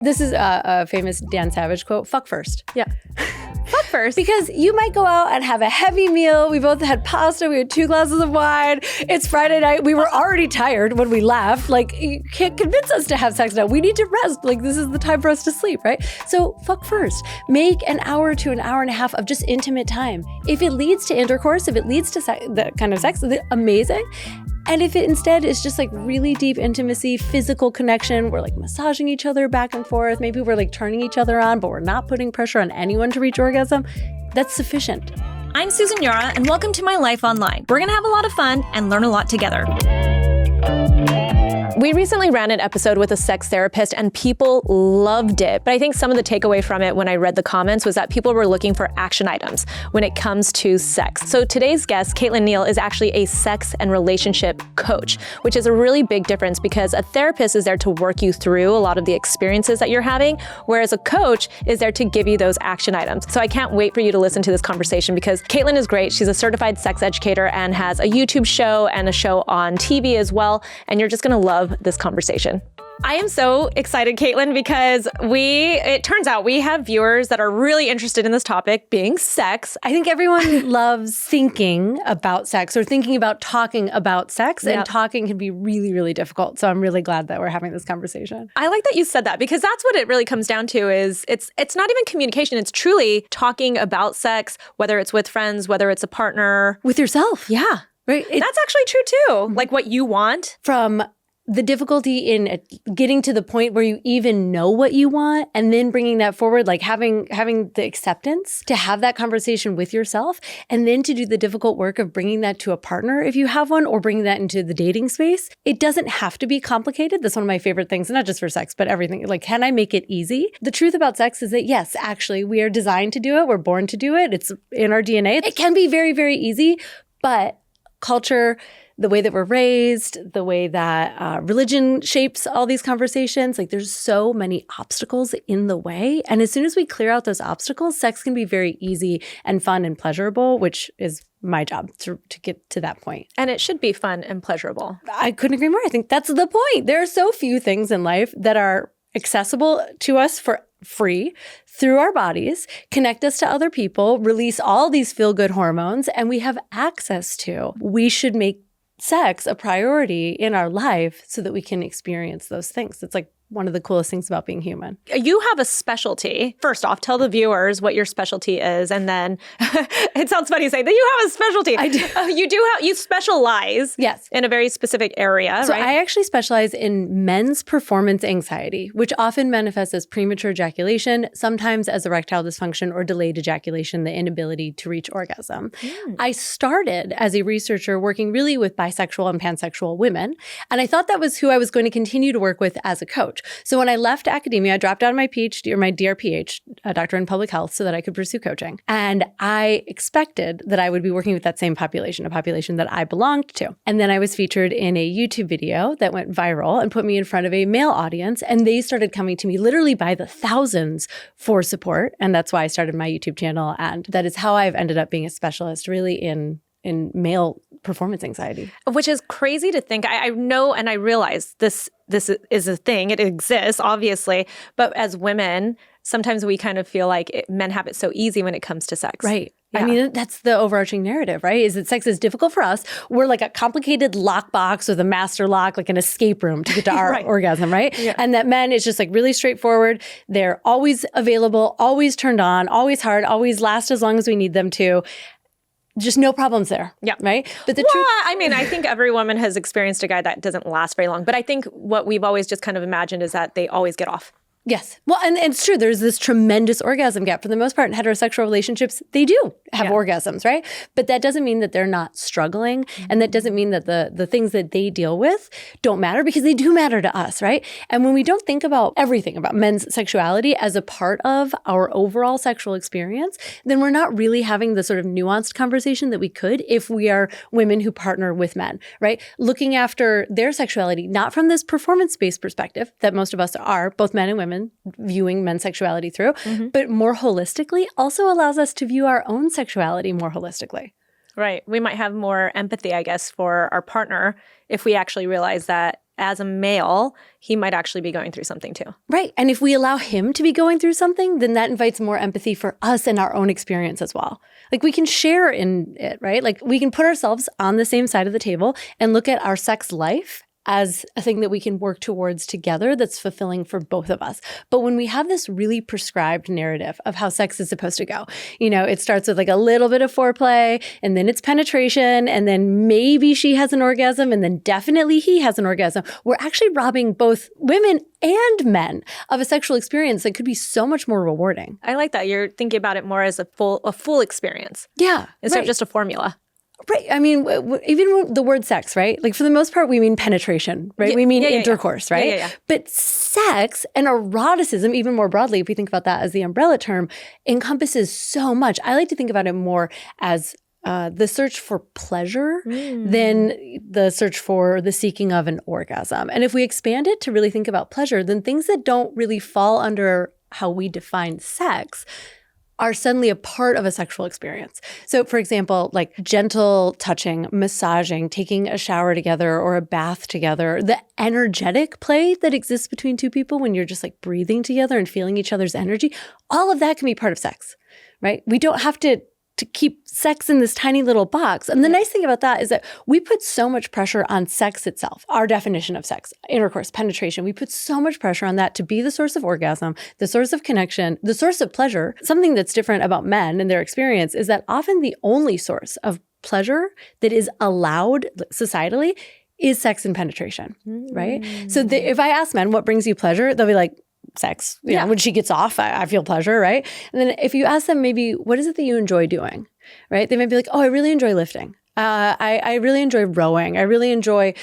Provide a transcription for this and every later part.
This is a famous Dan Savage quote, fuck first. Yeah. Fuck first. Because you might go out and have a heavy meal. We both had pasta. We had 2 glasses of wine. It's Friday night. We were already tired when we left. Like, you can't convince us to have sex now. We need to rest. Like, this is the time for us to sleep, right? So fuck first. Make an hour to an hour and a half of just intimate time. If it leads to intercourse, if it leads to that kind of sex, amazing. And if it instead is just like really deep intimacy, physical connection, we're like massaging each other back and forth. Maybe we're like turning each other on, but we're not putting pressure on anyone to reach orgasm. That's sufficient. I'm Susan Yara, and welcome to My Life Online. We're going to have a lot of fun and learn a lot together. We recently ran an episode with a sex therapist and people loved it. But I think some of the takeaway from it when I read the comments was that people were looking for action items when it comes to sex. So today's guest, Caitlin Neal, is actually a sex and relationship coach, which is a really big difference because a therapist is there to work you through a lot of the experiences that you're having, whereas a coach is there to give you those action items. So I can't wait for you to listen to this conversation because Caitlin is great. She's a certified sex educator and has a YouTube show and a show on TV as well. And you're just going to love this conversation. I am so excited, Caitlin, because it turns out we have viewers that are really interested in this topic, being sex. I think everyone loves thinking about sex or thinking about talking about sex, and talking can be really, really difficult. So I'm really glad that we're having this conversation. I like that you said that because that's what it really comes down to is it's not even communication. It's truly talking about sex, whether it's with friends, whether it's a partner. With yourself. Yeah. Right. That's actually true too. Like what you want. From the difficulty in getting to the point where you even know what you want and then bringing that forward, like having the acceptance to have that conversation with yourself and then to do the difficult work of bringing that to a partner if you have one or bringing that into the dating space. It doesn't have to be complicated. That's one of my favorite things, not just for sex, but everything. Like, can I make it easy? The truth about sex is that yes, actually, we are designed to do it. We're born to do it. It's in our DNA. It can be very, very easy, but culture, the way that we're raised, the way that religion shapes all these conversations, like there's so many obstacles in the way. And as soon as we clear out those obstacles, sex can be very easy and fun and pleasurable, which is my job to get to that point. And it should be fun and pleasurable. I couldn't agree more. I think that's the point. There are so few things in life that are accessible to us for free through our bodies, connect us to other people, release all these feel-good hormones, and we have access to. We should make sex a priority in our life so that we can experience those things. It's like one of the coolest things about being human. You have a specialty. First off, tell the viewers what your specialty is. And then it sounds funny saying that you have a specialty. I do. You specialize in a very specific area, so right? I actually specialize in men's performance anxiety, which often manifests as premature ejaculation, sometimes as erectile dysfunction or delayed ejaculation, the inability to reach orgasm. I started as a researcher working really with bisexual and pansexual women. And I thought that was who I was going to continue to work with as a coach. So when I left academia, I dropped out of my PhD or my DRPH, a doctorate in public health, so that I could pursue coaching. And I expected that I would be working with that same population, a population that I belonged to. And then I was featured in a YouTube video that went viral and put me in front of a male audience. And they started coming to me literally by the thousands for support. And that's why I started my YouTube channel. And that is how I've ended up being a specialist really in male performance anxiety. Which is crazy to think. I know and I realize this is a thing. It exists, obviously. But as women, sometimes we kind of feel like men have it so easy when it comes to sex. Right. Yeah. I mean, that's the overarching narrative, right? Is that sex is difficult for us. We're like a complicated lockbox with a master lock, like an escape room to get to our orgasm, right? Yeah. And that men is just like really straightforward. They're always available, always turned on, always hard, always last as long as we need them to. Just no problems there. Yeah. Right. But the truth, I mean, I think every woman has experienced a guy that doesn't last very long. But I think what we've always just kind of imagined is that they always get off. Yes. Well, and it's true. There's this tremendous orgasm gap. For the most part, in heterosexual relationships, they do have orgasms, right? But that doesn't mean that they're not struggling. And that doesn't mean that the things that they deal with don't matter, because they do matter to us, right? And when we don't think about everything about men's sexuality as a part of our overall sexual experience, then we're not really having the sort of nuanced conversation that we could if we are women who partner with men, right? Looking after their sexuality, not from this performance-based perspective that most of us are, both men and women, viewing men's sexuality through, but more holistically also allows us to view our own sexuality more holistically. Right. We might have more empathy, I guess, for our partner if we actually realize that as a male, he might actually be going through something too. Right. And if we allow him to be going through something, then that invites more empathy for us and our own experience as well. Like we can share in it, right? Like we can put ourselves on the same side of the table and look at our sex life as a thing that we can work towards together that's fulfilling for both of us. But when we have this really prescribed narrative of how sex is supposed to go, it starts with like a little bit of foreplay, and then it's penetration, and then maybe she has an orgasm, and then definitely he has an orgasm. We're actually robbing both women and men of a sexual experience that could be so much more rewarding. I like that. You're thinking about it more as a full experience. Yeah. Instead of just a formula. Right. I mean, even the word sex, right? Like for the most part, we mean penetration, right? We mean intercourse, right? Yeah. But sex and eroticism, even more broadly, if we think about that as the umbrella term, encompasses so much. I like to think about it more as the search for pleasure than the search for the seeking of an orgasm. And if we expand it to really think about pleasure, then things that don't really fall under how we define sex are suddenly a part of a sexual experience. So for example, like gentle touching, massaging, taking a shower together or a bath together, the energetic play that exists between two people when you're just like breathing together and feeling each other's energy, all of that can be part of sex, right? We don't have to keep sex in this tiny little box. And the nice thing about that is that we put so much pressure on sex itself, our definition of sex, intercourse, penetration. We put so much pressure on that to be the source of orgasm, the source of connection, the source of pleasure. Something that's different about men and their experience is that often the only source of pleasure that is allowed societally is sex and penetration, right? So if I ask men, what brings you pleasure? They'll be like, sex. When she gets off, I feel pleasure, right? And then if you ask them maybe, what is it that you enjoy doing, right? They might be like, oh, I really enjoy lifting. I really enjoy rowing. I really enjoy,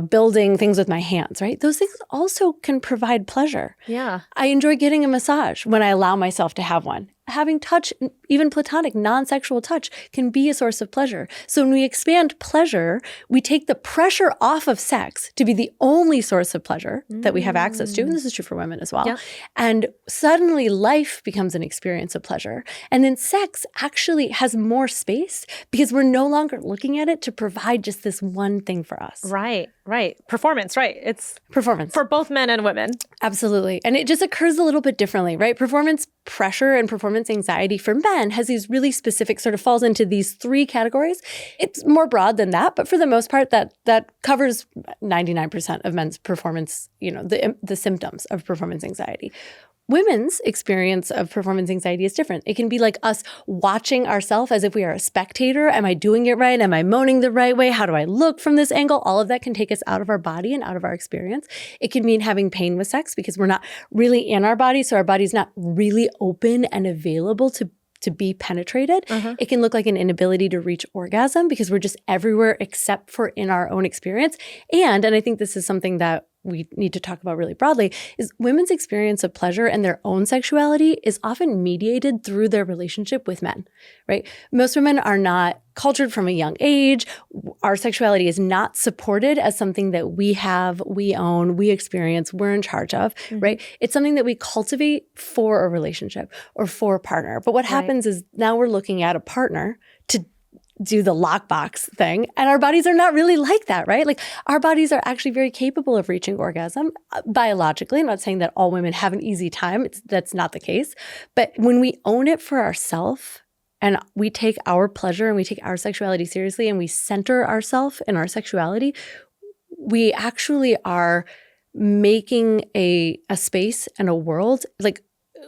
building things with my hands, right? Those things also can provide pleasure. Yeah. I enjoy getting a massage when I allow myself to have one. Having touch, even platonic, non-sexual touch, can be a source of pleasure. So when we expand pleasure, we take the pressure off of sex to be the only source of pleasure that we have access to. And this is true for women as well. Yeah. And suddenly life becomes an experience of pleasure. And then sex actually has more space because we're no longer looking at it to provide just this one thing for us. Right. Performance, right. It's performance. For both men and women. Absolutely. And it just occurs a little bit differently, right? Performance pressure and performance anxiety for men has these really specific, sort of falls into these three categories. It's more broad than that, but for the most part, that covers 99% of men's performance, the symptoms of performance anxiety. Women's experience of performance anxiety is different. It can be like us watching ourselves as if we are a spectator. Am I doing it right? Am I moaning the right way? How do I look from this angle? All of that can take us out of our body and out of our experience. It can mean having pain with sex because we're not really in our body, so our body's not really open and available to be penetrated. It can look like an inability to reach orgasm because we're just everywhere except for in our own experience. And I think this is something that we need to talk about really broadly, is women's experience of pleasure and their own sexuality is often mediated through their relationship with men, right? Most women are not cultured from a young age. Our sexuality is not supported as something that we have, we own, we experience, we're in charge of, right? It's something that we cultivate for a relationship or for a partner. But what happens is now we're looking at a partner to do the lockbox thing. And our bodies are not really like that, right? Like our bodies are actually very capable of reaching orgasm biologically. I'm not saying that all women have an easy time. That's not the case. But when we own it for ourselves and we take our pleasure and we take our sexuality seriously and we center ourselves in our sexuality, we actually are making a space and a world. Like,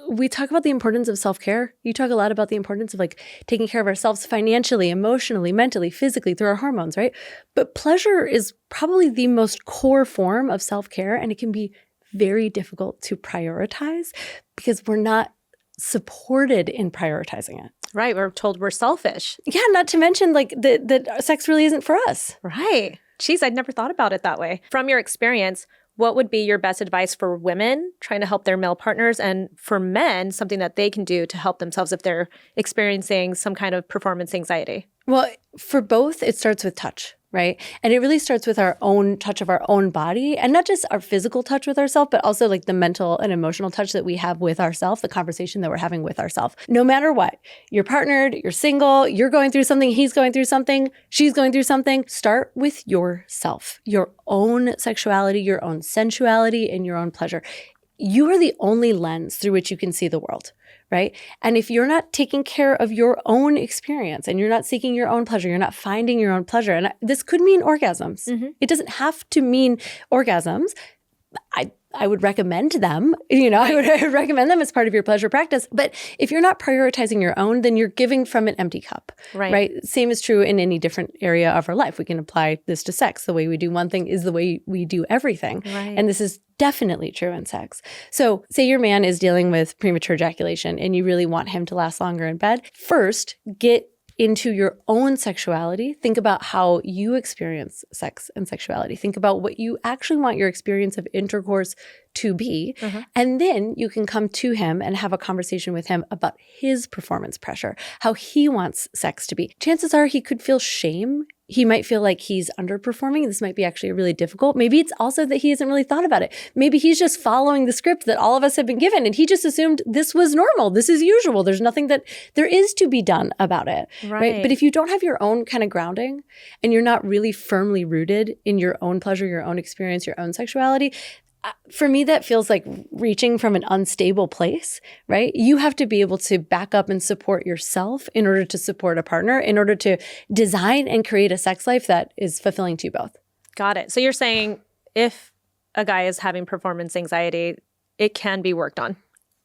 we talk about the importance of self-care. You talk a lot about the importance of like taking care of ourselves financially, emotionally, mentally, physically through our hormones, right? But pleasure is probably the most core form of self-care, and it can be very difficult to prioritize because we're not supported in prioritizing it. Right. We're told we're selfish. Yeah. Not to mention like that sex really isn't for us. Right. Geez, I'd never thought about it that way. From your experience, what would be your best advice for women trying to help their male partners, and for men, something that they can do to help themselves if they're experiencing some kind of performance anxiety? Well, for both, it starts with touch. right? And it really starts with our own touch of our own body, and not just our physical touch with ourselves, but also like the mental and emotional touch that we have with ourselves, the conversation that we're having with ourselves. No matter what, you're partnered, you're single, you're going through something, he's going through something, she's going through something. Start with yourself, your own sexuality, your own sensuality, and your own pleasure. You are the only lens through which you can see the world. Right? And if you're not taking care of your own experience and you're not seeking your own pleasure, you're not finding your own pleasure. And this could mean orgasms. It doesn't have to mean orgasms. I would recommend them, I would recommend them as part of your pleasure practice. But if you're not prioritizing your own, then you're giving from an empty cup, right? Same is true in any different area of our life. We can apply this to sex. The way we do one thing is the way we do everything. Right. And this is definitely true in sex. So say your man is dealing with premature ejaculation and you really want him to last longer in bed. First, get into your own sexuality. Think about how you experience sex and sexuality. Think about what you actually want your experience of intercourse to be. And then you can come to him and have a conversation with him about his performance pressure, how he wants sex to be. Chances are he could feel shame. He might feel like he's underperforming. This might be actually really difficult. Maybe it's also that he hasn't really thought about it. Maybe he's just following the script that all of us have been given and he just assumed this was normal. This is usual. There's nothing that there is to be done about it. Right? But if you don't have your own kind of grounding and you're not really firmly rooted in your own pleasure, your own experience, your own sexuality, for me, that feels like reaching from an unstable place, right? You have to be able to back up and support yourself in order to support a partner, in order to design and create a sex life that is fulfilling to you both. Got it. So you're saying if a guy is having performance anxiety, it can be worked on.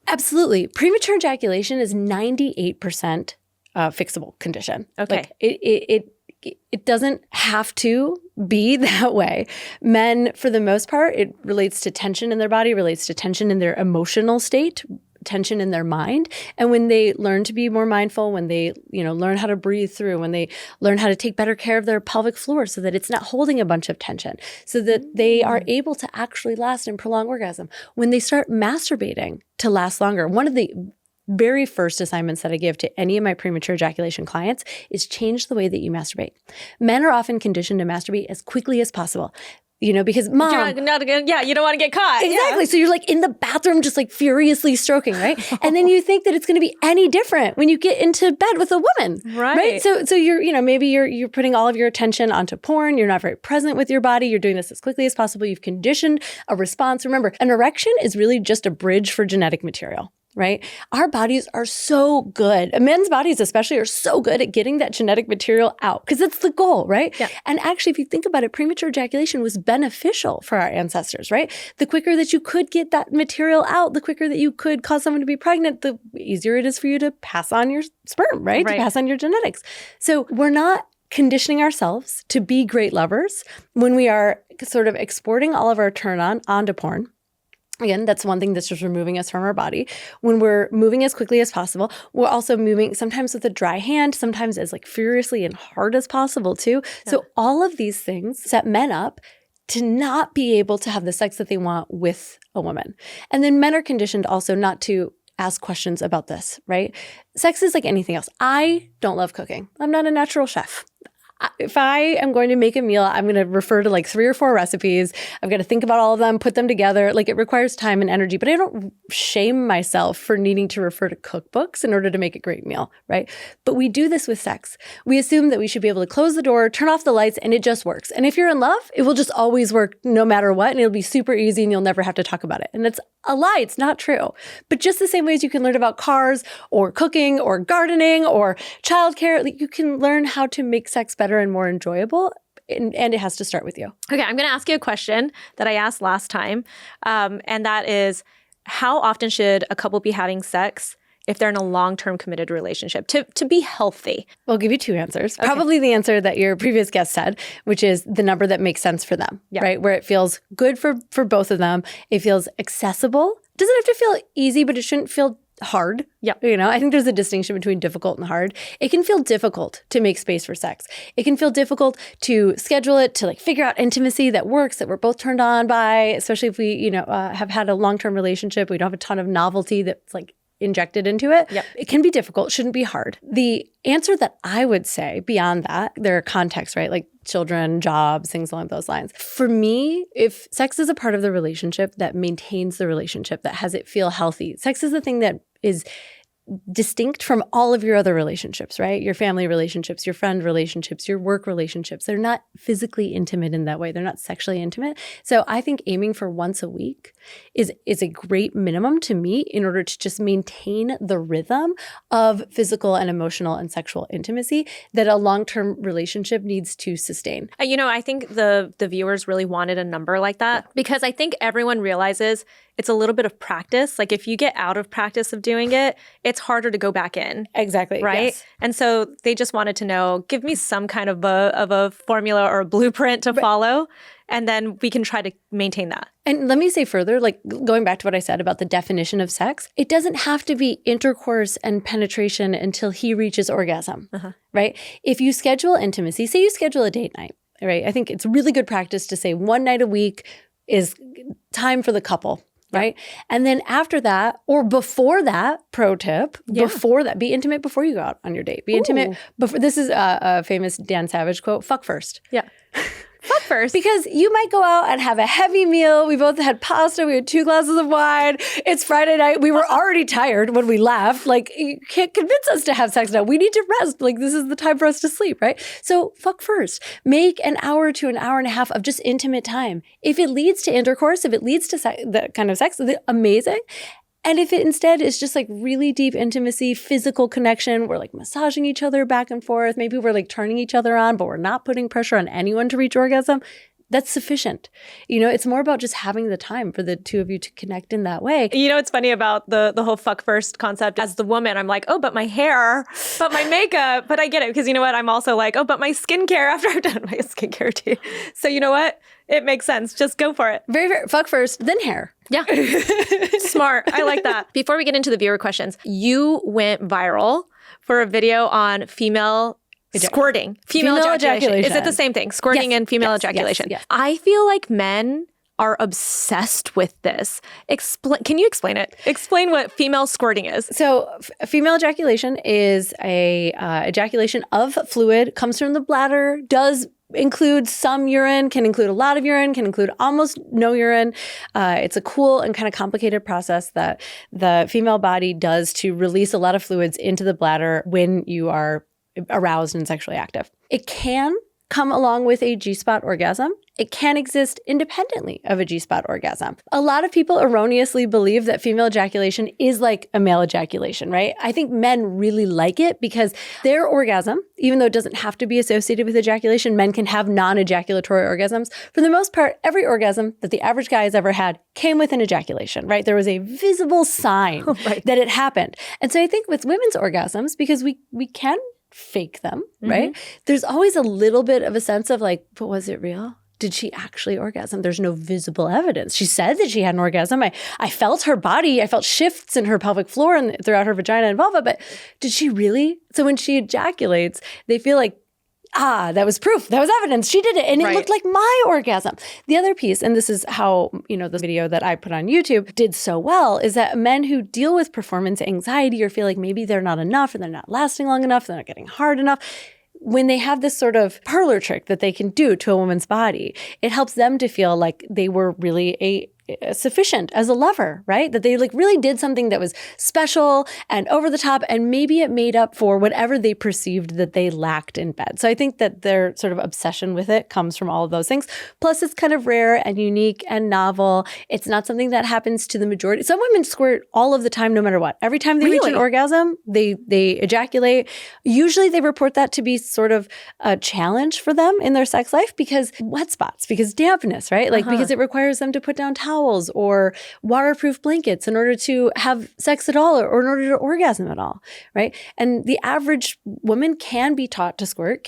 Absolutely. Premature ejaculation is 98% fixable condition. Okay. Like it doesn't have to be that way. Men, for the most part, it relates to tension in their body, relates to tension in their emotional state, tension in their mind. And when they learn to be more mindful, when they, learn how to breathe through, when they learn how to take better care of their pelvic floor so that it's not holding a bunch of tension, so that they are able to actually last and prolong orgasm. When they start masturbating to last longer, one of the very first assignments that I give to any of my premature ejaculation clients is change the way that you masturbate. Men are often conditioned to masturbate as quickly as possible. Because mom. You don't want to get caught. Exactly. Yeah. So you're like in the bathroom, just like furiously stroking, right? And then you think that it's going to be any different when you get into bed with a woman, right? So you're, maybe you're putting all of your attention onto porn. You're not very present with your body. You're doing this as quickly as possible. You've conditioned a response. Remember, an erection is really just a bridge for genetic material. Right? Our bodies are so good. Men's bodies especially are so good at getting that genetic material out because it's the goal, right? Yeah. And actually, if you think about it, premature ejaculation was beneficial for our ancestors, right? The quicker that you could get that material out, the quicker that you could cause someone to be pregnant, the easier it is for you to pass on your sperm, right? To pass on your genetics. So we're not conditioning ourselves to be great lovers when we are sort of exporting all of our turn on onto porn. Again, that's one thing that's just removing us from our body. When we're moving as quickly as possible, we're also moving sometimes with a dry hand, sometimes as like furiously and hard as possible too. Yeah. So all of these things set men up to not be able to have the sex that they want with a woman. And then men are conditioned also not to ask questions about this, right? Sex is like anything else. I don't love cooking. I'm not a natural chef. If I am going to make a meal, I'm going to refer to like 3 or 4 recipes. I've got to think about all of them, put them together. Like it requires time and energy, but I don't shame myself for needing to refer to cookbooks in order to make a great meal, right? But we do this with sex. We assume that we should be able to close the door, turn off the lights, and it just works. And if you're in love, it will just always work no matter what, and it'll be super easy and you'll never have to talk about it. And it's a lie. It's not true. But just the same ways you can learn about cars or cooking or gardening or childcare, like you can learn how to make sex better and more enjoyable, and it has to start with you. Okay, I'm going to ask you a question that I asked last time, and that is, how often should a couple be having sex if they're in a long-term committed relationship to be healthy? I'll give you 2 answers. Okay. Probably the answer that your previous guest said, which is the number that makes sense for them, right? Where it feels good for both of them. It feels accessible. It doesn't have to feel easy, but it shouldn't feel hard. Yeah. I think there's a distinction between difficult and hard. It can feel difficult to make space for sex. It can feel difficult to schedule it, to like figure out intimacy that works, that we're both turned on by, especially if we, have had a long-term relationship. We don't have a ton of novelty that's like injected into it. Yep. It can be difficult, shouldn't be hard. The answer that I would say beyond that, there are contexts, right? Like children, jobs, things along those lines. For me, if sex is a part of the relationship that maintains the relationship, that has it feel healthy, sex is the thing that is distinct from all of your other relationships, right? Your family relationships, your friend relationships, your work relationships. They're not physically intimate in that way. They're not sexually intimate. So I think aiming for once a week is a great minimum to me in order to just maintain the rhythm of physical and emotional and sexual intimacy that a long-term relationship needs to sustain. I think the viewers really wanted a number like that because I think everyone realizes it's a little bit of practice. Like if you get out of practice of doing it, it's harder to go back in. Exactly. Right? Yes. And so they just wanted to know, give me some kind of a formula or a blueprint to follow, and then we can try to maintain that. And let me say further, like going back to what I said about the definition of sex, it doesn't have to be intercourse and penetration until he reaches orgasm, right? If you schedule intimacy, say you schedule a date night, right? I think it's really good practice to say one night a week is time for the couple. Right. And then after that or before that, pro tip, before that, be intimate before you go out on your date. Be intimate before. This is a famous Dan Savage quote, fuck first. Yeah. Fuck first. Because you might go out and have a heavy meal. We both had pasta. We had 2 glasses of wine. It's Friday night. We were already tired when we left. Like, you can't convince us to have sex now. We need to rest. Like, this is the time for us to sleep, right? So fuck first. Make an hour to an hour and a half of just intimate time. If it leads to intercourse, if it leads to that kind of sex, amazing. And if it instead is just like really deep intimacy, physical connection, we're like massaging each other back and forth. Maybe we're like turning each other on, but we're not putting pressure on anyone to reach orgasm. That's sufficient. It's more about just having the time for the two of you to connect in that way. It's funny about the whole fuck first concept. As the woman, I'm like, oh, but my hair, but my makeup. But I get it because you know what? I'm also like, oh, but my skincare after I've done my skincare too. So you know what? It makes sense. Just go for it. Very, very fuck first, then hair. Yeah. Smart. I like that. Before we get into the viewer questions, you went viral for a video on female squirting. Female ejaculation. Is it the same thing? Squirting and female ejaculation. Yes. I feel like men are obsessed with this. Can you explain it? Explain what female squirting is. So female ejaculation is a ejaculation of fluid, comes from the bladder, does include some urine, can include a lot of urine, can include almost no urine. It's a cool and kind of complicated process that the female body does to release a lot of fluids into the bladder when you are aroused and sexually active. It can come along with a G-spot orgasm. It can exist independently of a G-spot orgasm. A lot of people erroneously believe that female ejaculation is like a male ejaculation, right? I think men really like it because their orgasm, even though it doesn't have to be associated with ejaculation, men can have non-ejaculatory orgasms. For the most part, every orgasm that the average guy has ever had came with an ejaculation, right? There was a visible sign that it happened. And so I think with women's orgasms, because we can fake them, right? There's always a little bit of a sense of like, but was it real? Did she actually orgasm? There's no visible evidence. She said that she had an orgasm. I felt her body. I felt shifts in her pelvic floor and throughout her vagina and vulva, but did she really? So when she ejaculates, they feel like, that was proof. That was evidence. She did it. And it looked like my orgasm. The other piece, and this is how, the video that I put on YouTube did so well, is that men who deal with performance anxiety or feel like maybe they're not enough or they're not lasting long enough, they're not getting hard enough, when they have this sort of parlor trick that they can do to a woman's body, it helps them to feel like they were really sufficient as a lover, right? That they like really did something that was special and over the top, and maybe it made up for whatever they perceived that they lacked in bed. So I think that their sort of obsession with it comes from all of those things. Plus, it's kind of rare and unique and novel. It's not something that happens to the majority. Some women squirt all of the time, no matter what. Every time they reach an orgasm, they ejaculate. Usually they report that to be sort of a challenge for them in their sex life because wet spots, because dampness, right? Like because it requires them to put down towels or waterproof blankets in order to have sex at all or in order to orgasm at all, right? And the average woman can be taught to squirt,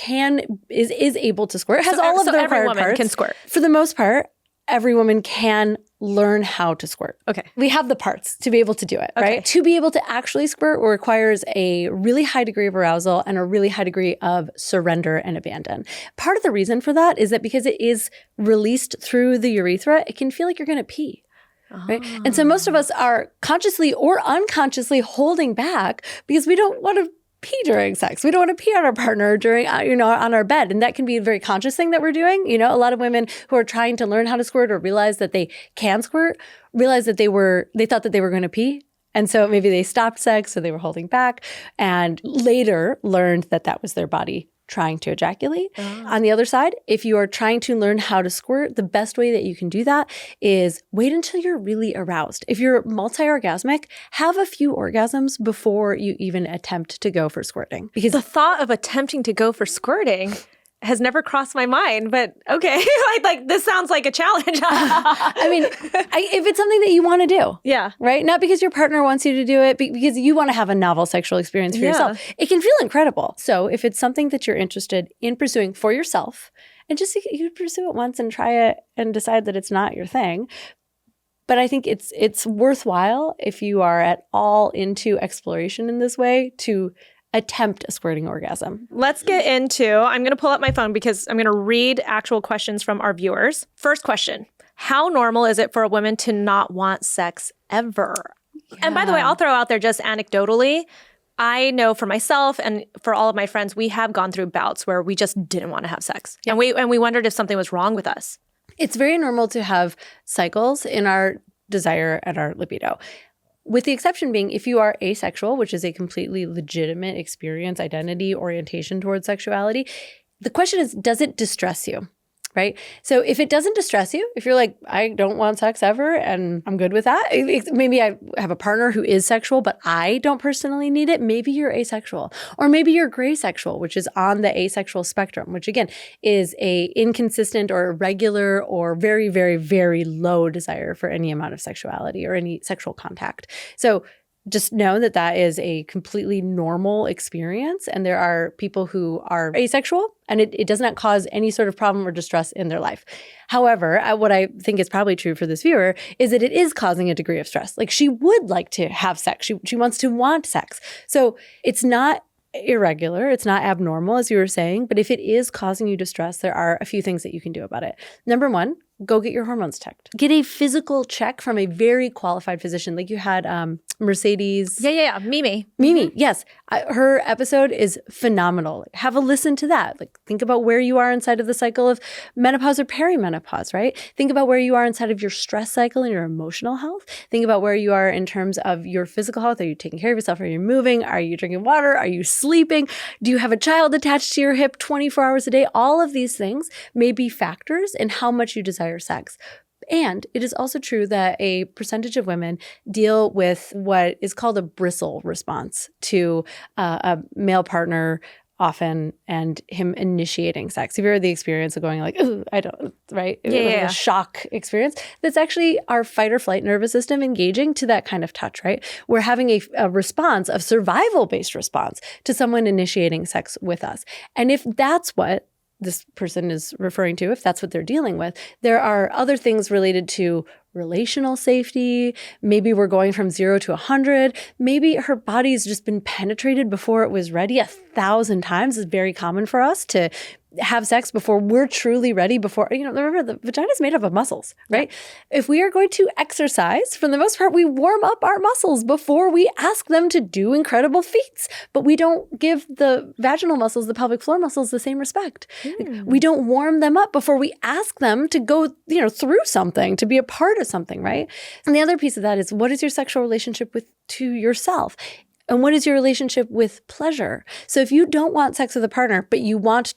is able to squirt, has all of the required parts. Every woman can squirt. For the most part, every woman can learn how to squirt. Okay. We have the parts to be able to do it, right? To be able to actually squirt requires a really high degree of arousal and a really high degree of surrender and abandon. Part of the reason for that is that because it is released through the urethra, it can feel like you're going to pee. right? And so most of us are consciously or unconsciously holding back because we don't want to pee during sex. We don't want to pee on our partner during, on our bed. And that can be a very conscious thing that we're doing. A lot of women who are trying to learn how to squirt or realize that they can squirt, realize that they thought that they were going to pee. And so maybe they stopped sex, so they were holding back, and later learned that that was their body trying to ejaculate. On the other side, if you are trying to learn how to squirt, the best way that you can do that is wait until you're really aroused. If you're multi-orgasmic, have a few orgasms before you even attempt to go for squirting. Because the thought of attempting to go for squirting has never crossed my mind, but okay. like this sounds like a challenge. If it's something that you want to do. Yeah. Right? Not because your partner wants you to do it, because you want to have a novel sexual experience for yourself. It can feel incredible. So if it's something that you're interested in pursuing for yourself, and just you pursue it once and try it and decide that it's not your thing. But I think it's worthwhile if you are at all into exploration in this way to attempt a squirting orgasm. Let's get into, I'm going to pull up my phone because I'm going to read actual questions from our viewers. First question, how normal is it for a woman to not want sex ever? Yeah. And by the way, I'll throw out there just anecdotally, I know for myself and for all of my friends, we have gone through bouts where we just didn't want to have sex. Yeah. And we wondered if something was wrong with us. It's very normal to have cycles in our desire and our libido. With the exception being, if you are asexual, which is a completely legitimate experience, identity, orientation towards sexuality, the question is, does it distress you? Right? So if it doesn't distress you, if you're like, I don't want sex ever and I'm good with that, maybe I have a partner who is sexual, but I don't personally need it. Maybe you're asexual, or maybe you're gray sexual, which is on the asexual spectrum, which again is a inconsistent or irregular or very, very, very low desire for any amount of sexuality or any sexual contact. So just know that that is a completely normal experience. And there are people who are asexual and it does not cause any sort of problem or distress in their life. However, what I think is probably true for this viewer is that it is causing a degree of stress. Like she would like to have sex. She wants to want sex. So it's not irregular. It's not abnormal, as you were saying. But if it is causing you distress, there are a few things that you can do about it. Number one, go get your hormones checked. Get a physical check from a very qualified physician. Like you had Mercedes. Yeah. Mimi, yes. Her episode is phenomenal. Have a listen to that. Like think about where you are inside of the cycle of menopause or perimenopause, right? Think about where you are inside of your stress cycle and your emotional health. Think about where you are in terms of your physical health. Are you taking care of yourself? Are you moving? Are you drinking water? Are you sleeping? Do you have a child attached to your hip 24 hours a day? All of these things may be factors in how much you desire sex. And it is also true that a percentage of women deal with what is called a bristle response to a male partner often and him initiating sex. Have you heard the experience of going like, ooh, I don't, right? Yeah. A shock experience. That's actually our fight or flight nervous system engaging to that kind of touch, right? We're having a response, a survival-based response to someone initiating sex with us. And if that's what this person is referring to, if that's what they're dealing with, there are other things related to relational safety. Maybe we're going from 0 to 100. Maybe her body's just been penetrated before it was ready 1,000 times. It's very common for us to have sex before we're truly ready, before, remember the vagina is made up of muscles, right? Yeah. If we are going to exercise, for the most part, we warm up our muscles before we ask them to do incredible feats, but we don't give the vaginal muscles, the pelvic floor muscles, the same respect. Like, we don't warm them up before we ask them to go, through something, to be a part of something, right? And the other piece of that is, what is your sexual relationship to yourself? And what is your relationship with pleasure? So if you don't want sex with a partner, but you want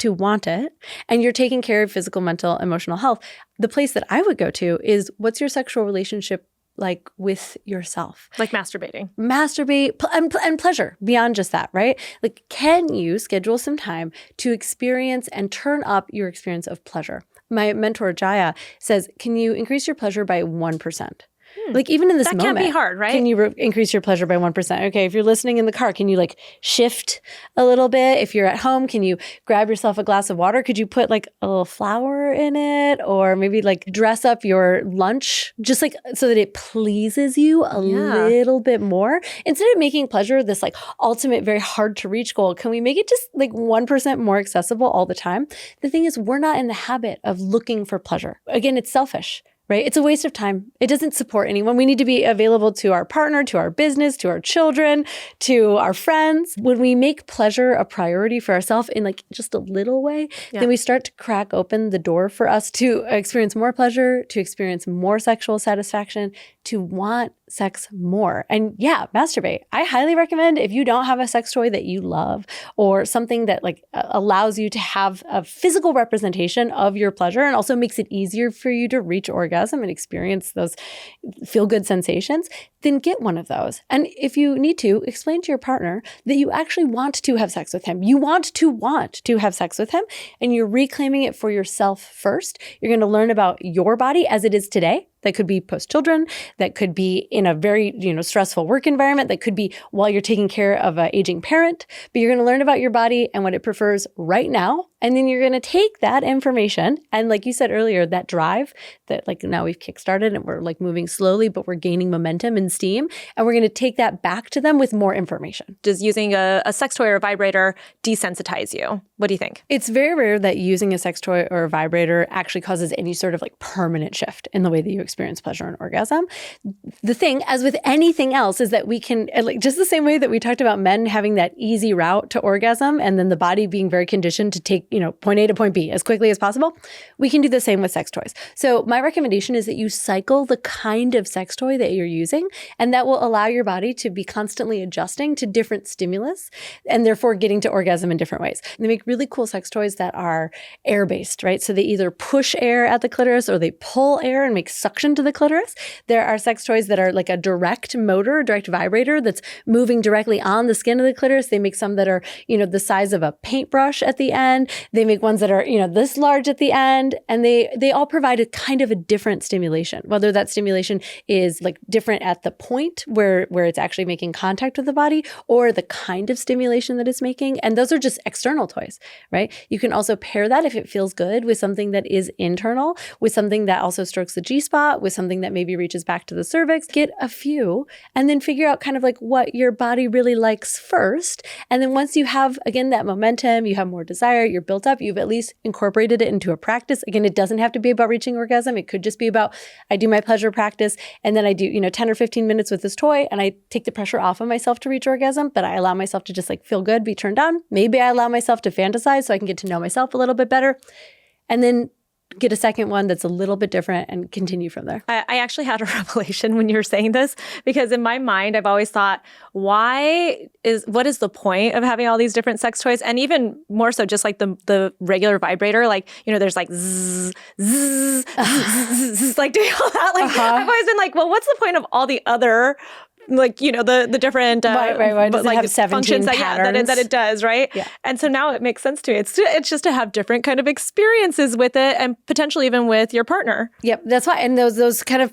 it, and you're taking care of physical, mental, emotional health, the place that I would go to is, what's your sexual relationship like with yourself? Like masturbating. Masturbate and pleasure beyond just that, right? Like, can you schedule some time to experience and turn up your experience of pleasure? My mentor, Jaya, says, can you increase your pleasure by 1%? Like even in this moment. That can't be hard, right? Can you increase your pleasure by 1%? Okay, if you're listening in the car, can you like shift a little bit? If you're at home, can you grab yourself a glass of water? Could you put like a little flour in it? Or maybe like dress up your lunch just like so that it pleases you a little bit more? Instead of making pleasure this like ultimate, very hard to reach goal, can we make it just like 1% more accessible all the time? The thing is, we're not in the habit of looking for pleasure. Again, it's selfish. right? It's a waste of time. It doesn't support anyone. We need to be available to our partner, to our business, to our children, to our friends. When we make pleasure a priority for ourselves in like just a little way, then we start to crack open the door for us to experience more pleasure, to experience more sexual satisfaction, to want sex more. And yeah, masturbate. I highly recommend if you don't have a sex toy that you love or something that like allows you to have a physical representation of your pleasure and also makes it easier for you to reach orgasm and experience those feel-good sensations, then get one of those. And if you need to, explain to your partner that you actually want to have sex with him. You want to have sex with him, and you're reclaiming it for yourself first. You're going to learn about your body as it is today. That could be post-children. That could be in a very, stressful work environment. That could be while you're taking care of an aging parent. But you're going to learn about your body and what it prefers right now. And then you're going to take that information and, like you said earlier, that drive that like now we've kickstarted and we're like moving slowly, but we're gaining momentum and steam. And we're going to take that back to them with more information. Does using a sex toy or a vibrator desensitize you? What do you think? It's very rare that using a sex toy or a vibrator actually causes any sort of like permanent shift in the way that you experience pleasure and orgasm. The thing, as with anything else, is that we can, like just the same way that we talked about men having that easy route to orgasm and then the body being very conditioned to take, point A to point B as quickly as possible, we can do the same with sex toys. So my recommendation is that you cycle the kind of sex toy that you're using, and that will allow your body to be constantly adjusting to different stimulus and therefore getting to orgasm in different ways. And they make really cool sex toys that are air-based, right? So they either push air at the clitoris or they pull air and make suction to the clitoris. There are sex toys that are like a direct motor, direct vibrator that's moving directly on the skin of the clitoris. They make some that are, the size of a paintbrush at the end. They make ones that are, this large at the end. And they all provide a kind of a different stimulation, whether that stimulation is like different at the point where it's actually making contact with the body or the kind of stimulation that it's making. And those are just external toys, right? You can also pair that if it feels good with something that is internal, with something that also strokes the G-spot, with something that maybe reaches back to the cervix. Get a few and then figure out kind of like what your body really likes first. And then once you have, again, that momentum, you have more desire, you're built up, you've at least incorporated it into a practice. Again, it doesn't have to be about reaching orgasm. It could just be about, I do my pleasure practice and then I do, 10 or 15 minutes with this toy and I take the pressure off of myself to reach orgasm, but I allow myself to just like feel good, be turned on. Maybe I allow myself to fantasize so I can get to know myself a little bit better. And then get a second one that's a little bit different and continue from there. I actually had a revelation when you were saying this, because in my mind, I've always thought, what is the point of having all these different sex toys? And even more so, just like the regular vibrator, like, there's like zzz, zzz, zzz, zzz, like doing all that. Like, I've always been like, well, what's the point of all the other like, the different right. Does like it have 17 functions patterns? that it does, right? Yeah. And so now it makes sense to me. It's just to have different kind of experiences with it and potentially even with your partner. Yep, that's why. And those kind of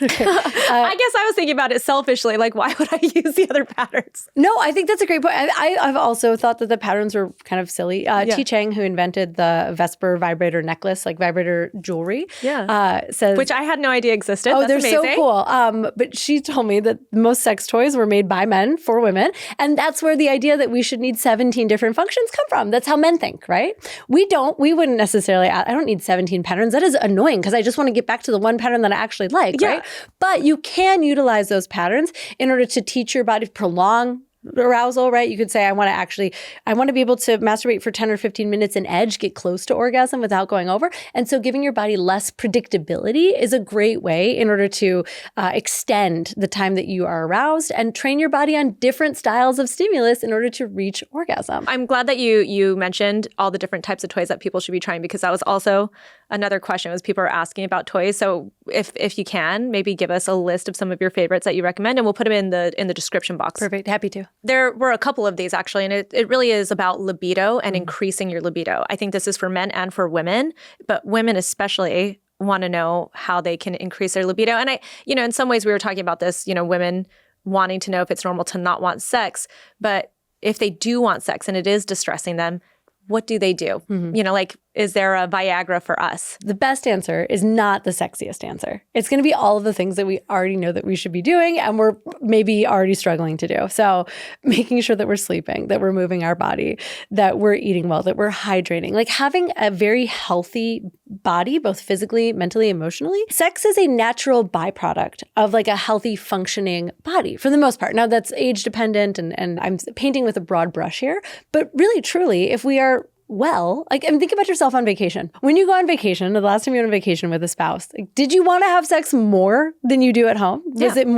okay. I guess I was thinking about it selfishly, like why would I use the other patterns? No, I think that's a great point. I've also thought that the patterns were kind of silly. T. Chang, who invented the Vesper vibrator necklace, like vibrator jewelry, says, which I had no idea existed. Oh, That's they're amazing. so cool. But she told me that most sex toys were made by men for women. And that's where the idea that we should need 17 different functions come from. That's how men think, right? We wouldn't necessarily, I don't need 17 patterns. That is annoying because I just want to get back to the one pattern that I actually like, right? But you can utilize those patterns in order to teach your body to prolong arousal, right? You could say, I want to be able to masturbate for 10 or 15 minutes and edge, get close to orgasm without going over. And so giving your body less predictability is a great way in order to extend the time that you are aroused and train your body on different styles of stimulus in order to reach orgasm. I'm glad that you mentioned all the different types of toys that people should be trying, because that was also another question was people are asking about toys. So if you can, maybe give us a list of some of your favorites that you recommend, and we'll put them in the description box. Perfect. Happy to. There were a couple of these actually, and it really is about libido and increasing your libido. I think this is for men and for women, but women especially want to know how they can increase their libido. And in some ways we were talking about this, women wanting to know if it's normal to not want sex, but if they do want sex and it is distressing them, what do they do? Like is there a Viagra for us? The best answer is not the sexiest answer. It's going to be all of the things that we already know that we should be doing and we're maybe already struggling to do. So making sure that we're sleeping, that we're moving our body, that we're eating well, that we're hydrating, like having a very healthy body, both physically, mentally, emotionally. Sex is a natural byproduct of like a healthy functioning body for the most part. Now that's age dependent and I'm painting with a broad brush here, but really truly, if we are well, like, and think about yourself on vacation. When you go on vacation, the last time you went on vacation with a spouse, like, did you want to have sex more than you do at home? Yeah. Was it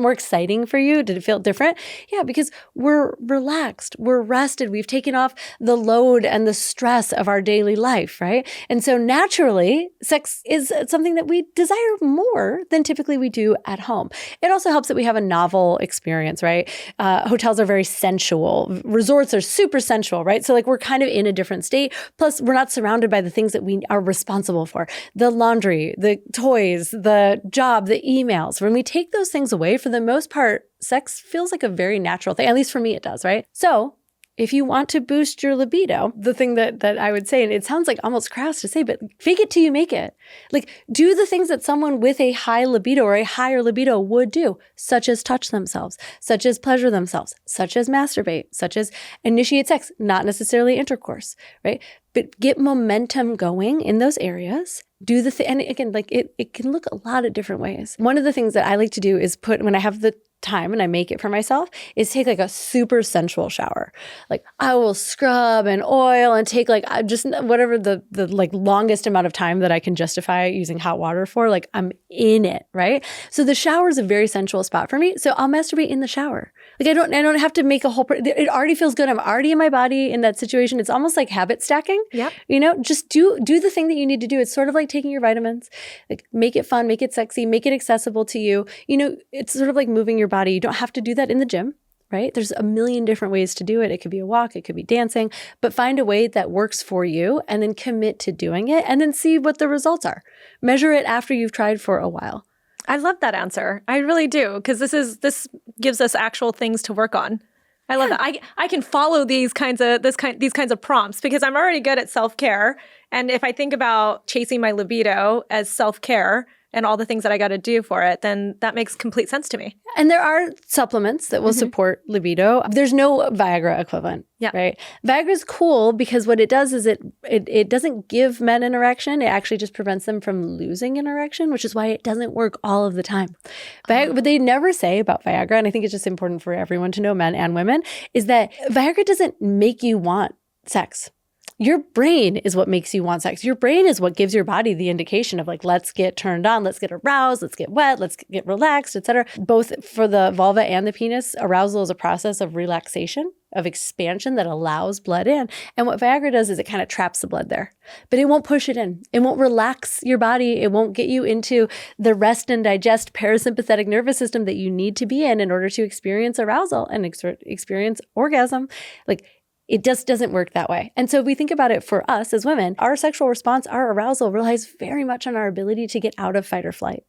more exciting for you? Did it feel different? Yeah, because we're relaxed, we're rested, we've taken off the load and the stress of our daily life, right? And so naturally, sex is something that we desire more than typically we do at home. It also helps that we have a novel experience, right? Hotels are very sensual. Resorts are super sensual, right? So like we're kind of in a different state. Plus, we're not surrounded by the things that we are responsible for. The laundry, the toys, the job, the emails. When we take those things away, for the most part, sex feels like a very natural thing. At least for me, it does, right? So if you want to boost your libido, the thing that I would say, and it sounds like almost crass to say, but fake it till you make it. Like do the things that someone with a high libido or a higher libido would do, such as touch themselves, such as pleasure themselves, such as masturbate, such as initiate sex, not necessarily intercourse, right? But get momentum going in those areas. Do the thing, and again, like it can look a lot of different ways. One of the things that I like to do is when I have the time and I make it for myself is take like a super sensual shower. Like I will scrub and oil and take like just whatever the like longest amount of time that I can justify using hot water for, like I'm in it, right? So the shower is a very sensual spot for me. So I'll masturbate in the shower. Like I don't have to make a whole, it already feels good. I'm already in my body in that situation. It's almost like habit stacking. Yeah. You know, just do the thing that you need to do. It's sort of like taking your vitamins, like make it fun, make it sexy, make it accessible to you. You know, it's sort of like moving your body. You don't have to do that in the gym, right? There's a million different ways to do it. It could be a walk, it could be dancing, but find a way that works for you and then commit to doing it and then see what the results are. Measure it after you've tried for a while. I love that answer. I really do, because this gives us actual things to work on. I love that. I can follow these kinds of prompts because I'm already good at self-care. And if I think about chasing my libido as self-care and all the things that I got to do for it, then that makes complete sense to me. And there are supplements that will support libido. There's no Viagra equivalent, right? Viagra is cool because what it does is it doesn't give men an erection. It actually just prevents them from losing an erection, which is why it doesn't work all of the time. But they never say about Viagra, and I think it's just important for everyone to know, men and women, is that Viagra doesn't make you want sex. Your brain is what makes you want sex. Your brain is what gives your body the indication of like, let's get turned on, let's get aroused, let's get wet, let's get relaxed, etc. Both for the vulva and the penis, arousal is a process of relaxation, of expansion that allows blood in. And what Viagra does is it kind of traps the blood there, but it won't push it in. It won't relax your body. It won't get you into the rest and digest parasympathetic nervous system that you need to be in order to experience arousal and experience orgasm. Like, it just doesn't work that way. And so if we think about it for us as women, our sexual response, our arousal relies very much on our ability to get out of fight or flight.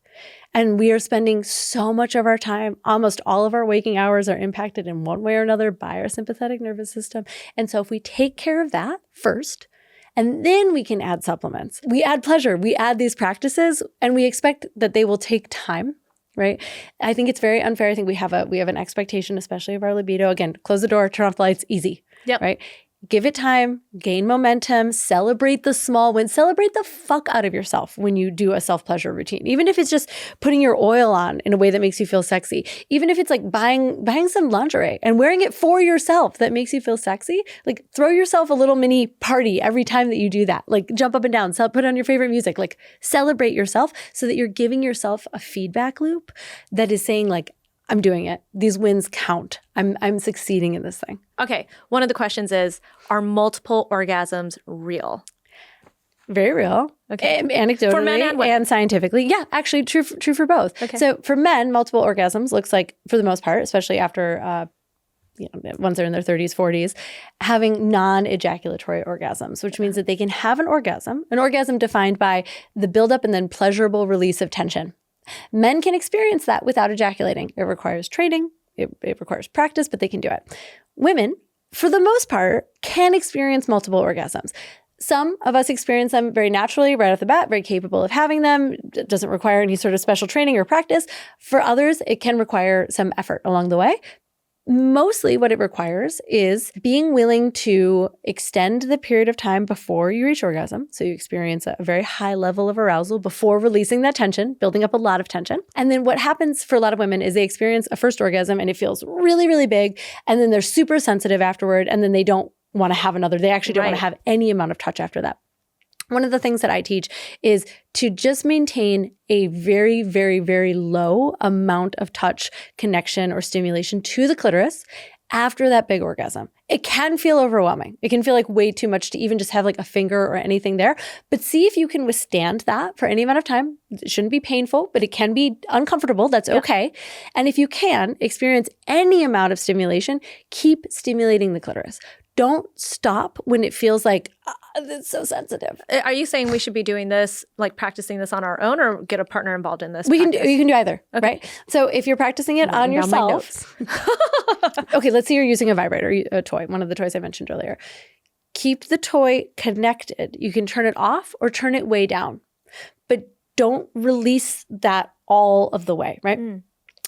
And we are spending so much of our time, almost all of our waking hours are impacted in one way or another by our sympathetic nervous system. And so if we take care of that first, and then we can add supplements, we add pleasure, we add these practices, and we expect that they will take time. Right? I think it's very unfair. I think we have an expectation, especially of our libido. Again, close the door, turn off the lights, easy. Yep. Right? Give it time, gain momentum, celebrate the small wins, celebrate the fuck out of yourself when you do a self-pleasure routine. Even if it's just putting your oil on in a way that makes you feel sexy. Even if it's like buying some lingerie and wearing it for yourself that makes you feel sexy. Like throw yourself a little mini party every time that you do that. Like jump up and down, put on your favorite music, like celebrate yourself so that you're giving yourself a feedback loop that is saying like, I'm doing it. These wins count. I'm succeeding in this thing. Okay. One of the questions is, are multiple orgasms real? Very real. Okay. Anecdotally for men and women. And scientifically. Yeah, actually true for both. Okay. So for men, multiple orgasms looks like, for the most part, especially after once they're in their 30s, 40s, having non-ejaculatory orgasms, which means that they can have an orgasm defined by the buildup and then pleasurable release of tension. Men can experience that without ejaculating. It requires training, it requires practice, but they can do it. Women, for the most part, can experience multiple orgasms. Some of us experience them very naturally right off the bat, very capable of having them. It doesn't require any sort of special training or practice. For others, it can require some effort along the way. Mostly what it requires is being willing to extend the period of time before you reach orgasm. So you experience a very high level of arousal before releasing that tension, building up a lot of tension. And then what happens for a lot of women is they experience a first orgasm and it feels really, really big. And then they're super sensitive afterward. And then they don't want to have another. They actually don't want to have any amount of touch after that. One of the things that I teach is to just maintain a very, very, very low amount of touch, connection, or stimulation to the clitoris after that big orgasm. It can feel overwhelming. It can feel like way too much to even just have like a finger or anything there. But see if you can withstand that for any amount of time. It shouldn't be painful, but it can be uncomfortable. That's okay. And if you can experience any amount of stimulation, keep stimulating the clitoris. Don't stop when it feels like, it's so sensitive. Are you saying we should be doing this, like practicing this on our own, or get a partner involved in this? You can do either, right? So if you're practicing it on yourself, okay, let's say you're using a vibrator, a toy, one of the toys I mentioned earlier. Keep the toy connected. You can turn it off or turn it way down, but don't release that all of the way, right?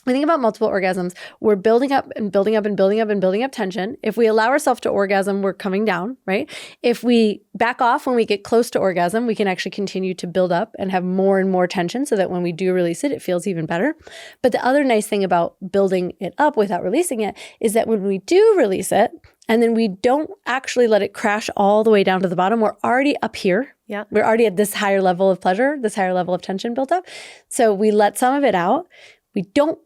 We think about multiple orgasms. We're building up and building up and building up and building up tension. If we allow ourselves to orgasm, we're coming down, right? If we back off when we get close to orgasm, we can actually continue to build up and have more and more tension so that when we do release it, it feels even better. But the other nice thing about building it up without releasing it is that when we do release it, and then we don't actually let it crash all the way down to the bottom, we're already up here. Yeah. We're already at this higher level of pleasure, this higher level of tension built up. So we let some of it out. We don't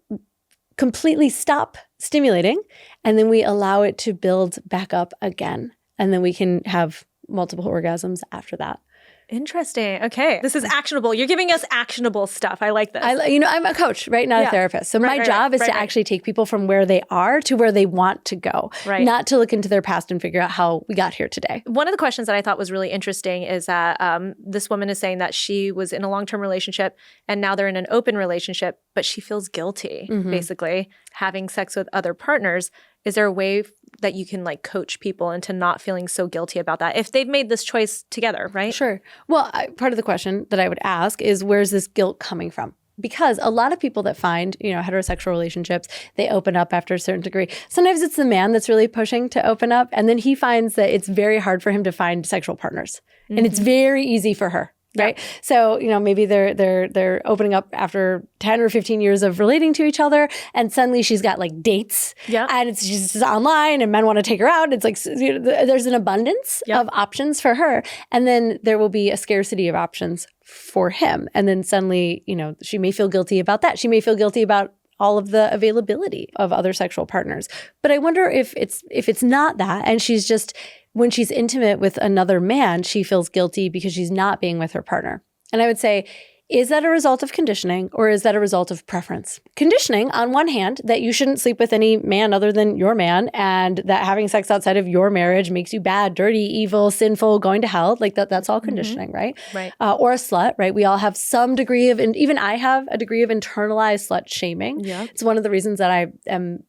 completely stop stimulating, and then we allow it to build back up again. And then we can have multiple orgasms after that. Interesting. Okay. This is actionable. You're giving us actionable stuff. I like this. I'm a coach, right? Not a therapist. So my job is to actually take people from where they are to where they want to go, not to look into their past and figure out how we got here today. One of the questions that I thought was really interesting is that this woman is saying that she was in a long-term relationship and now they're in an open relationship, but she feels guilty, basically, having sex with other partners. Is there a way that you can like coach people into not feeling so guilty about that if they've made this choice together, right? Sure. Well, part of the question that I would ask is, where's this guilt coming from? Because a lot of people that find, heterosexual relationships, they open up after a certain degree. Sometimes it's the man that's really pushing to open up, and then he finds that it's very hard for him to find sexual partners. And it's very easy for her. Right. So, maybe they're opening up after 10 or 15 years of relating to each other. And suddenly she's got like dates and she's online and men want to take her out. It's like, there's an abundance of options for her. And then there will be a scarcity of options for him. And then suddenly, she may feel guilty about that. She may feel guilty about all of the availability of other sexual partners. But I wonder if it's not that, and she's just, when she's intimate with another man, she feels guilty because she's not being with her partner. And I would say, is that a result of conditioning, or is that a result of preference? Conditioning, on one hand, that you shouldn't sleep with any man other than your man, and that having sex outside of your marriage makes you bad, dirty, evil, sinful, going to hell. Like that's all conditioning, right? Right. Or a slut, right? We all have some degree of, and even I have a degree of internalized slut shaming. Yeah. It's one of the reasons that I am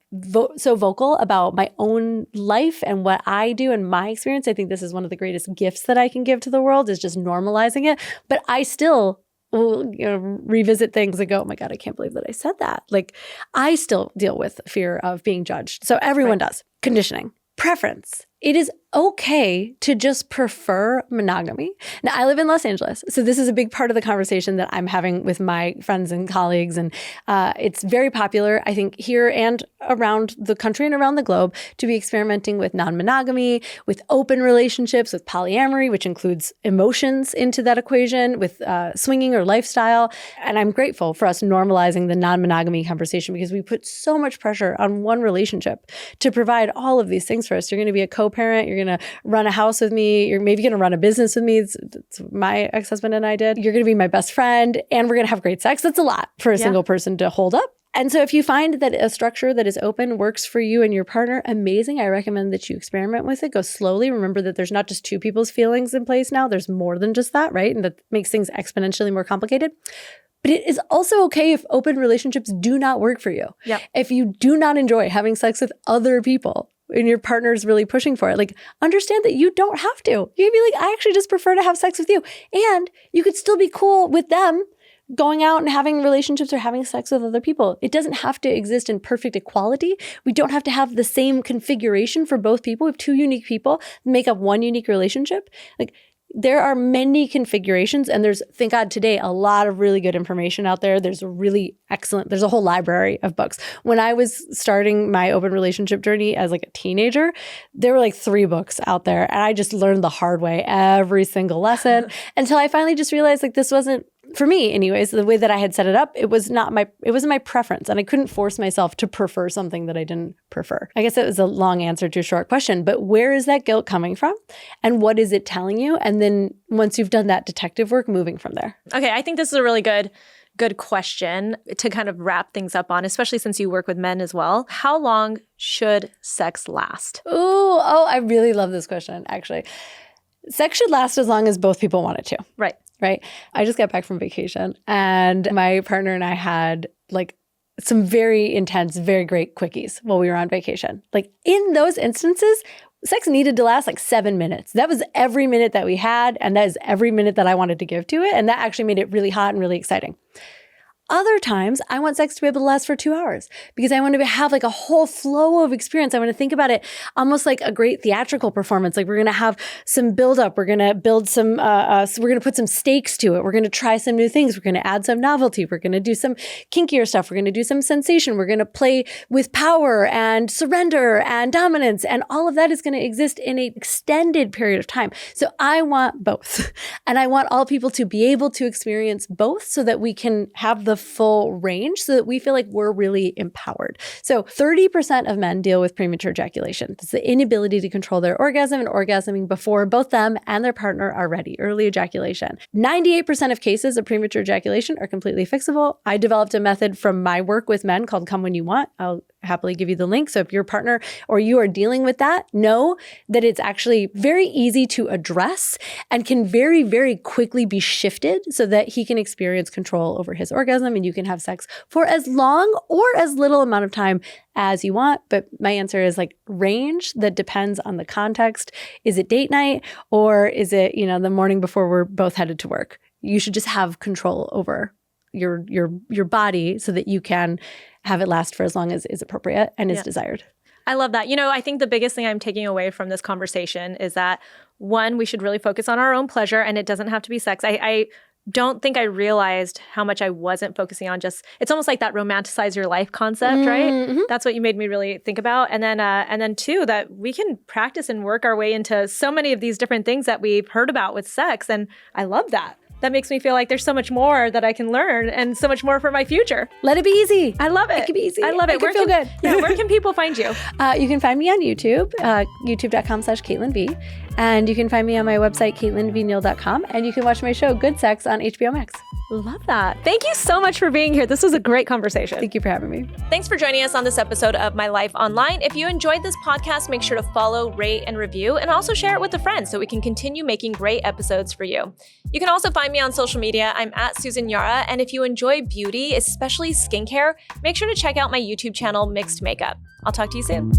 so vocal about my own life and what I do and my experience. I think this is one of the greatest gifts that I can give to the world, is just normalizing it. But I still will revisit things and go, oh my God, I can't believe that I said that. Like, I still deal with fear of being judged. So everyone does. Conditioning. Preference. It is okay to just prefer monogamy. Now, I live in Los Angeles, so this is a big part of the conversation that I'm having with my friends and colleagues. And it's very popular, I think, here and around the country and around the globe, to be experimenting with non-monogamy, with open relationships, with polyamory, which includes emotions into that equation, with swinging or lifestyle. And I'm grateful for us normalizing the non-monogamy conversation, because we put so much pressure on one relationship to provide all of these things for us. You're going to be a co-parent. You're going to run a house with me. You're maybe going to run a business with me. It's my ex-husband and I did. You're going to be my best friend, and we're going to have great sex. That's a lot for a single person to hold up. And so if you find that a structure that is open works for you and your partner, amazing. I recommend that you experiment with it. Go slowly. Remember that there's not just two people's feelings in place now. There's more than just that, right? And that makes things exponentially more complicated. But it is also okay if open relationships do not work for you. Yep. If you do not enjoy having sex with other people, and your partner's really pushing for it, like understand that you don't have to. You can be like, I actually just prefer to have sex with you. And you could still be cool with them going out and having relationships or having sex with other people. It doesn't have to exist in perfect equality. We don't have to have the same configuration for both people. We have two unique people make up one unique relationship. Like there are many configurations, and there's, thank God today, a lot of really good information out there. There's there's a whole library of books. When I was starting my open relationship journey as like a teenager, there were like 3 books out there, and I just learned the hard way every single lesson until I finally just realized like this wasn't, for me anyways, the way that I had set it up, it wasn't my preference, and I couldn't force myself to prefer something that I didn't prefer. I guess it was a long answer to a short question, but where is that guilt coming from? And what is it telling you? And then once you've done that detective work, moving from there. Okay, I think this is a really good question to kind of wrap things up on, especially since you work with men as well. How long should sex last? Oh, I really love this question, actually. Sex should last as long as both people want it to. Right. I just got back from vacation, and my partner and I had like some very intense, very great quickies while we were on vacation. Like in those instances, sex needed to last like 7 minutes. That was every minute that we had, and that is every minute that I wanted to give to it. And that actually made it really hot and really exciting. Other times, I want sex to be able to last for 2 hours because I want to have like a whole flow of experience. I want to think about it almost like a great theatrical performance. Like we're going to have some buildup. We're going to build some, we're going to put some stakes to it. We're going to try some new things. We're going to add some novelty. We're going to do some kinkier stuff. We're going to do some sensation. We're going to play with power and surrender and dominance. And all of that is going to exist in an extended period of time. So I want both. And I want all people to be able to experience both so that we can have the full range so that we feel like we're really empowered. So 30% of men deal with premature ejaculation. It's the inability to control their orgasm and orgasming before both them and their partner are ready, early ejaculation. 98% of cases of premature ejaculation are completely fixable. I developed a method from my work with men called Come When You Want. I'll happily give you the link. So if your partner or you are dealing with that, know that it's actually very easy to address and can very, very quickly be shifted so that he can experience control over his orgasm and you can have sex for as long or as little amount of time as you want. But my answer is like range that depends on the context. Is it date night or is it, the morning before we're both headed to work? You should just have control over your body so that you can have it last for as long as is appropriate and is desired. I love that. I think the biggest thing I'm taking away from this conversation is that, one, we should really focus on our own pleasure, and it doesn't have to be sex. I don't think I realized how much I wasn't focusing on it's almost like that romanticize your life concept, right? Mm-hmm. That's what you made me really think about. And then two, that we can practice and work our way into so many of these different things that we've heard about with sex. And I love that. That makes me feel like there's so much more that I can learn and so much more for my future. Let it be easy. I love it. It can be easy. I love it. It can feel good. Where can people find you? You can find me on YouTube, youtube.com/CaitlinV. And you can find me on my website, CaitlinVneal.com. And you can watch my show, Good Sex, on HBO Max. Love that. Thank you so much for being here. This was a great conversation. Thank you for having me. Thanks for joining us on this episode of My Life Online. If you enjoyed this podcast, make sure to follow, rate, and review, and also share it with a friend so we can continue making great episodes for you. You can also find me on social media. I'm at Susan Yara. And if you enjoy beauty, especially skincare, make sure to check out my YouTube channel, Mixed Makeup. I'll talk to you soon.